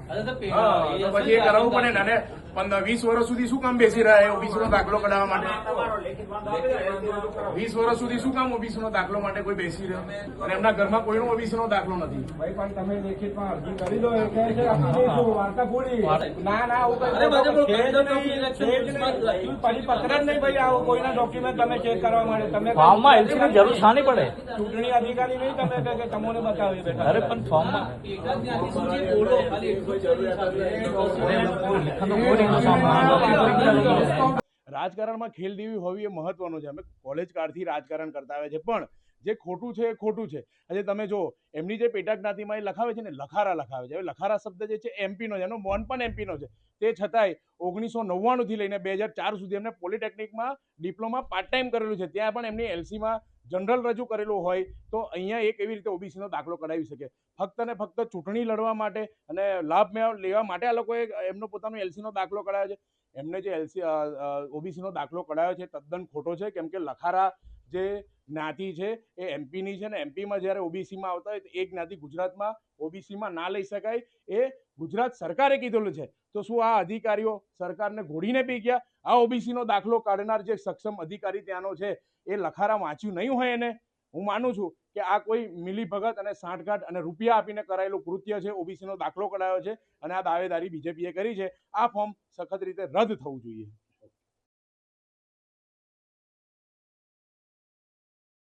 તો પછી એ કરાવવું પડે ને. અને 20 વર્ષ સુધી શું કામ બેસી રહ્યા ઓબીસી નો દાખલો કઢાવવા માટે? 20 વર્ષ સુધી શું કામ ઓબીસી નો દાખલો માટે કોઈ બેસી રહ્યો? અને એમના ઘરમાં કોઈનો ઓબીસી નો દાખલો નથી. ભાઈ પણ તમે લેખિતમાં અરજી કરી દો. એ કહે છે આપી દઈશું, વાર્તા પૂરી. ના ના, આવું પરિપત્ર જ નહીં ભાઈ. આવું કોઈના ડોક્યુમેન્ટ તમે ચેક કરવા માટે તમે ફોર્મમાં એલસીની જરૂર શા નહીં પડે? ચૂંટણી અધિકારી નહીં તમે કે તમને બતાવી બેઠા. અરે પણ ફોર્મમાં રાજકારણમાં ખેલદેવી હોવી એ મહત્વનું છે. અમે કોલેજ કાળથી રાજકારણ કરતા આવ્યા છે, પણ જે ખોટું છે એ ખોટું છે. આજે તમે જો એમની જે પેટા જ્ઞાતિમાં એ લખાવે છે ને, લખારા લખાવે છે. હવે લખારા શબ્દ જે છે એમપીનો છે, એનો બોન પણ એમપીનો છે. તે છતાંય 1999 થી લઈને 2004 સુધી એમને પોલિટેકનિકમાં ડિપ્લોમા પાર્ટ ટાઈમ કરેલું છે. ત્યાં પણ એમની એલસીમાં જનરલ રજૂ કરેલું હોય તો અહીંયા એક એવી રીતે ઓબીસીનો દાખલો કઢાવી શકે? ફક્ત ને ફક્ત ચૂંટણી લડવા માટે અને લાભ લેવા માટે આ લોકોએ એમનો પોતાનો એલસીનો દાખલો કઢાવ્યો છે. એમને જે ઓબીસીનો દાખલો કઢાવ્યો છે તદ્દન ખોટો છે. કેમ કે લખારા જે જ્ઞાતિ છે એ એમપીની છે ને, એમપીમાં જ્યારે ઓબીસીમાં આવતા હોય તો એ જ્ઞાતિ ગુજરાતમાં ઓબીસીમાં ના લઈ શકાય એ ગુજરાત સરકારે કીધેલું છે. તો શું આ અધિકારીઓ સરકારને ઘોડીને પી ગયા? આ ઓબીસીનો દાખલો કાઢનાર જે સક્ષમ અધિકારી ત્યાંનો છે એ લખારા વાંચ્યું નહીં હોય એને? હું માનું છું કે આ કોઈ મિલીભગત અને સાંઠગાંઠ અને રૂપિયા આપીને કરાયેલું કૃત્ય છે. ઓબીસીનો દાખલો કઢાયો છે અને આ દાવેદારી બીજેપીએ કરી છે. આ ફોર્મ સખત રીતે રદ થવું જોઈએ.